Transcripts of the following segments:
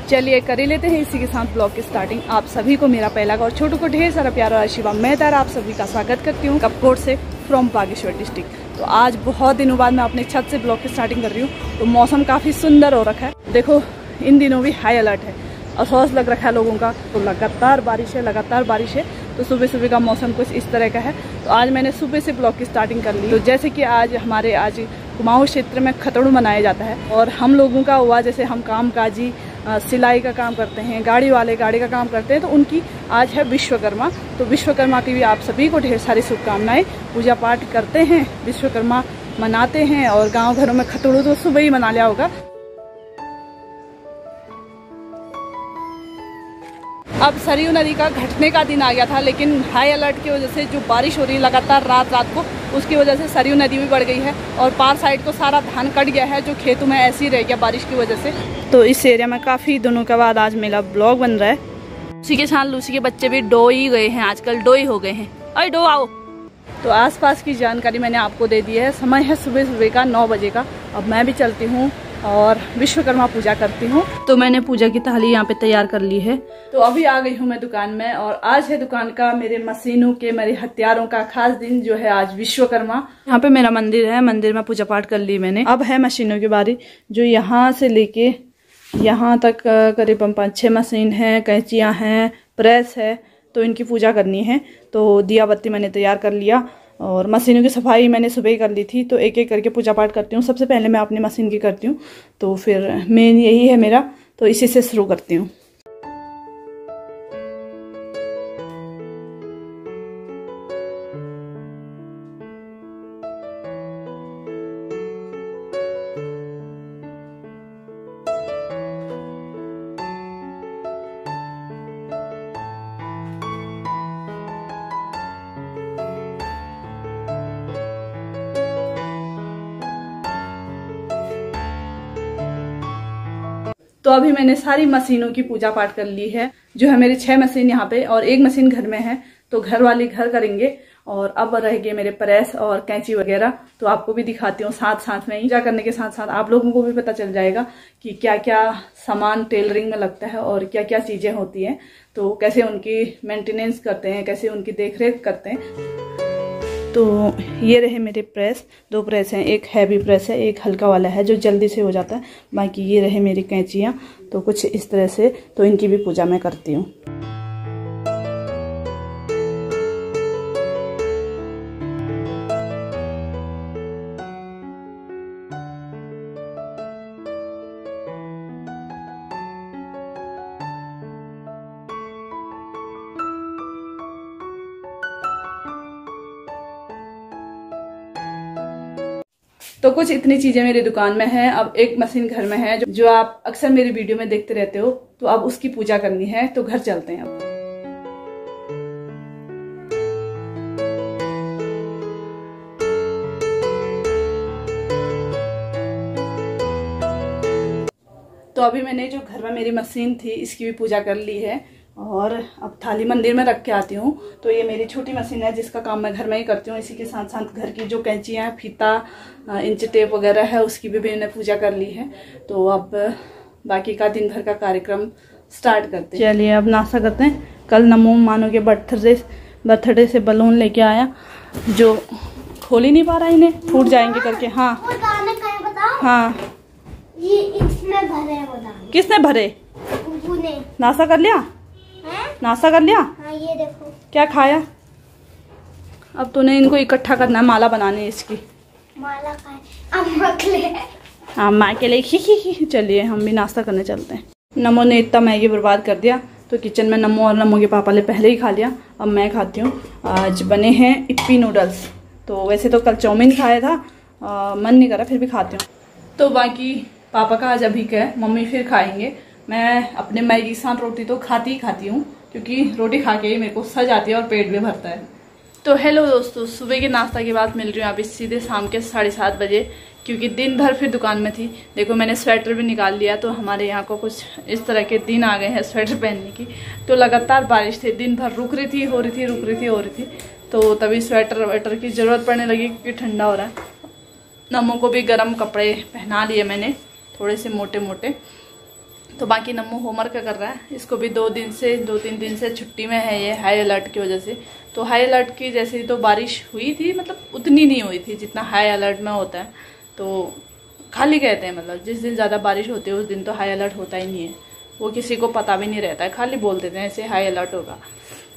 चलिए कर ही लेते हैं इसी के साथ ब्लॉग की स्टार्टिंग। आप सभी को मेरा पहला और छोटू को ढेर सारा प्यारा आशीर्वाद। मैं तारा आप सभी का स्वागत करती हूँ कपकोट से फ्रॉम बागेश्वर डिस्ट्रिक्ट। तो आज बहुत दिनों बाद मैं अपने छत से ब्लॉग की स्टार्टिंग कर रही हूँ। तो मौसम काफ़ी सुंदर हो रखा है। देखो इन दिनों भी हाई अलर्ट है, अफसोस लग रखा है लोगों का। तो लगातार बारिश है। तो सुबह सुबह का मौसम कुछ इस तरह का है। तो आज मैंने सुबह से ब्लॉग की स्टार्टिंग कर ली। तो जैसे कि आज कुमाऊं क्षेत्र में खतड़ू मनाया जाता है और हम लोगों का हुआ जैसे हम कामकाजी सिलाई का काम करते हैं, गाड़ी वाले गाड़ी का काम करते हैं, तो उनकी आज है विश्वकर्मा। तो विश्वकर्मा की भी आप सभी को ढेर सारी शुभकामनाएं। पूजा पाठ करते हैं, विश्वकर्मा मनाते हैं और गांव घरों में खतड़ू तो सुबह ही मना लिया होगा। अब सरयू नदी का घटने का दिन आ गया था, लेकिन हाई अलर्ट की वजह से जो बारिश हो रही है लगातार रात को, उसकी वजह से सरयू नदी भी बढ़ गई है और पार साइड को सारा धान कट गया है जो खेतों में ऐसे ही रह गया बारिश की वजह से। तो इस एरिया में काफ़ी दिनों के बाद आज मेरा ब्लॉग बन रहा है। उसी के साथ लूसी के बच्चे भी डो ही गए हैं, आजकल डो ही हो गए हैं। अरे डो आओ। तो आसपास की जानकारी मैंने आपको दे दी है। समय है सुबह का 9 बजे का। अब मैं भी चलती हूँ और विश्वकर्मा पूजा करती हूँ। तो मैंने पूजा की थाली यहाँ पे तैयार कर ली है। तो अभी आ गई हूँ मैं दुकान में और आज है दुकान का, मेरे मशीनों के, मेरे हथियारों का खास दिन जो है आज विश्वकर्मा। यहाँ पे मेरा मंदिर है, मंदिर में पूजा पाठ कर ली मैंने। अब है मशीनों की बारी। जो यहाँ से लेके यहाँ तक करीब 5-6 मशीन है, कैंचियाँ हैं, प्रेस है, तो इनकी पूजा करनी है। तो दिया बत्ती मैंने तैयार कर लिया और मशीनों की सफाई मैंने सुबह ही कर ली थी। तो एक एक करके पूजा पाठ करती हूँ। सबसे पहले मैं अपनी मशीन की करती हूँ, तो फिर मेन यही है मेरा, तो इसी से शुरू करती हूँ। तो अभी मैंने सारी मशीनों की पूजा पाठ कर ली है। जो है मेरी 6 मशीन यहाँ पे और 1 मशीन घर में है, तो घर वाली घर करेंगे। और अब रह गए मेरे प्रेस और कैंची वगैरह, तो आपको भी दिखाती हूँ साथ में ही। पूजा करने के साथ साथ आप लोगों को भी पता चल जाएगा कि क्या क्या सामान टेलरिंग में लगता है और क्या क्या चीजें होती हैं, तो कैसे उनकी मेंटेनेंस करते हैं, कैसे उनकी देखरेख करते हैं। तो ये रहे मेरे प्रेस, 2 प्रेस हैं, एक हैवी प्रेस है, एक हल्का वाला है जो जल्दी से हो जाता है। बाकी ये रहे मेरी कैंचियाँ, तो कुछ इस तरह से, तो इनकी भी पूजा मैं करती हूँ। तो कुछ इतनी चीजें मेरी दुकान में है। अब एक मशीन घर में है जो आप अक्सर मेरी वीडियो में देखते रहते हो, तो अब उसकी पूजा करनी है। तो घर चलते हैं अब। तो अभी मैंने जो घर में मेरी मशीन थी इसकी भी पूजा कर ली है और अब थाली मंदिर में रख के आती हूँ। तो ये मेरी छोटी मशीन है जिसका काम मैं घर में ही करती हूँ। इसी के साथ साथ घर की जो कैंचियाँ, फीता, इंच टेप वगैरह है उसकी भी मैंने पूजा कर ली है। तो अब बाकी का दिन भर का कार्यक्रम स्टार्ट करते हैं। चलिए अब नाश्ता करते हैं। कल नमो मानो के बर्थडे से बलून लेके आया, जो खोल ही नहीं पा रहा, इन्हें फूट जाएंगे करके। हाँ हाँ, ये इसमें भरे हैं। किसने भरे? नाश्ता कर लिया? नाश्ता कर लिया? हाँ, ये देखो क्या खाया। अब तूने इनको इकट्ठा करना है, माला बनानी है इसकी। माला खाए हाँ, माँ के लिए। चलिए हम भी नाश्ता करने चलते हैं। नमो ने इतना मैगी बर्बाद कर दिया, तो किचन में नमो और नमो के पापा ने पहले ही खा लिया। अब मैं खाती हूँ। आज बने हैं इप्पी नूडल्स। तो वैसे तो कल चाउमीन खाया था, मन नहीं करा, फिर भी खाती हूँ। तो बाकी पापा का आज अभी क्या, मम्मी फिर खाएंगे। मैं अपने मैगी के साथ रोटी तो खाती हूँ, क्योंकि रोटी खा के ही मेरे को सज आती है और पेट भी भरता है। तो हेलो दोस्तों, सुबह के नाश्ता के बाद मिल रही हूँ अभी सीधे शाम के 7:30 बजे, क्योंकि दिन भर फिर दुकान में थी। देखो मैंने स्वेटर भी निकाल लिया। तो हमारे यहाँ को कुछ इस तरह के दिन आ गए हैं स्वेटर पहनने की। तो लगातार बारिश थी, दिन भर रुक रही थी, हो रही थी। तो तभी स्वेटर वेटर की ज़रूरत पड़ने लगी, क्योंकि ठंडा हो रहा है। नमो को भी गर्म कपड़े पहना लिए मैंने, थोड़े से मोटे मोटे। तो बाकी नम्मू होमवर्क कर रहा है। इसको भी 2-3 दिन से छुट्टी में है, ये हाई अलर्ट की वजह से। तो हाई अलर्ट की जैसे तो बारिश हुई थी, मतलब उतनी नहीं हुई थी जितना हाई अलर्ट में होता है। तो खाली कहते हैं, मतलब जिस दिन ज़्यादा बारिश होती है उस दिन तो हाई अलर्ट होता ही नहीं है, वो किसी को पता भी नहीं रहता है, खाली बोल देते हैं ऐसे हाई अलर्ट होगा।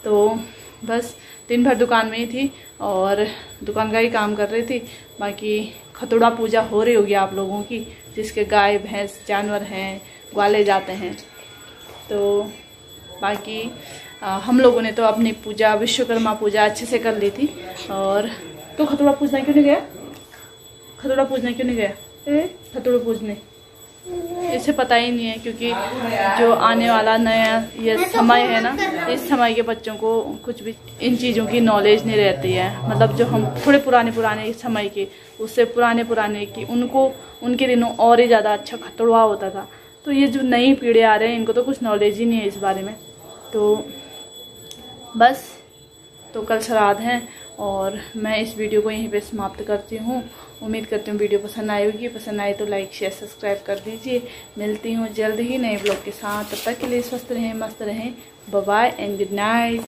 तो बस दिन भर दुकान में ही थी और दुकान का ही काम कर रही थी। बाकी खतुड़ा पूजा हो रही होगी आप लोगों की, जिसके गाय भैंस जानवर हैं, ग्वाले जाते हैं। तो बाकी हम लोगों ने तो अपनी पूजा, विश्वकर्मा पूजा अच्छे से कर ली थी। और तो खतुड़ा पूजने क्यों नहीं गया? खतुड़ा पूजने क्यों नहीं गया? खतुड़ा पूजने इसे पता ही नहीं है, क्योंकि जो आने वाला नया ये समय है ना, इस समय के बच्चों को कुछ भी इन चीज़ों की नॉलेज नहीं रहती है। मतलब जो हम थोड़े पुराने समय के, उससे पुराने की, उनके दिनों और ही ज़्यादा अच्छा खतुड़ा होता था। तो ये जो नई पीढ़ी आ रहे हैं, इनको तो कुछ नॉलेज ही नहीं है इस बारे में। तो बस, तो कल श्राद्ध हैं और मैं इस वीडियो को यहीं पे समाप्त करती हूँ। उम्मीद करती हूँ वीडियो पसंद आई होगी। पसंद आई तो लाइक शेयर सब्सक्राइब कर दीजिए। मिलती हूँ जल्द ही नए ब्लॉग के साथ। तब तक के लिए स्वस्थ रहें, मस्त रहें। Bye bye and good night.